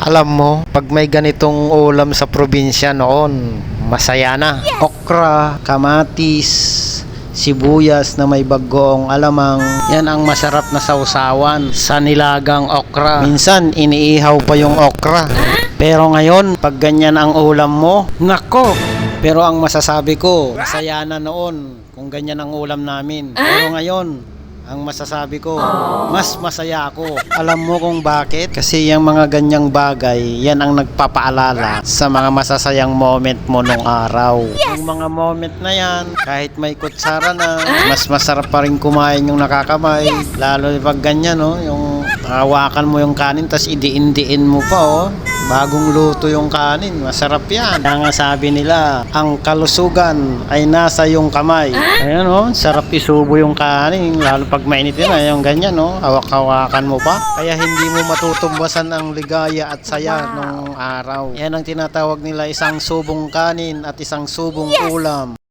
Alam mo, pag may ganitong ulam sa probinsya noon, masaya na. Okra, kamatis, sibuyas na may bagoong alamang. Yan ang masarap na sausawan sa nilagang okra. Minsan, iniihaw pa yung okra. Pero ngayon, pag ganyan ang ulam mo, nako! Pero ang masasabi ko, masaya na noon kung ganyan ang ulam namin. Pero ngayon, ang masasabi ko, mas masaya ako. Alam mo kung bakit? Kasi yung mga ganyang bagay, yan ang nagpapaalala sa mga masasayang moment mo nung araw. Yung mga moment na yan, kahit may kutsara na, mas masarap pa rin kumain yung nakakamay. Lalo pag ganyan, no? Yung hawakan mo yung kanin, tas idiin-diin mo pa, oh. Bagong luto yung kanin, masarap yan. Kaya nga sabi nila, ang kalusugan ay nasa yung kamay. Ayan o, sarap isubo yung kanin, lalo pag mainit yun, yung ganyan o, hawak-hawakan mo pa. Kaya hindi mo matutumbasan ang ligaya at saya nung araw. Yan ang tinatawag nila isang subong kanin at isang subong ulam.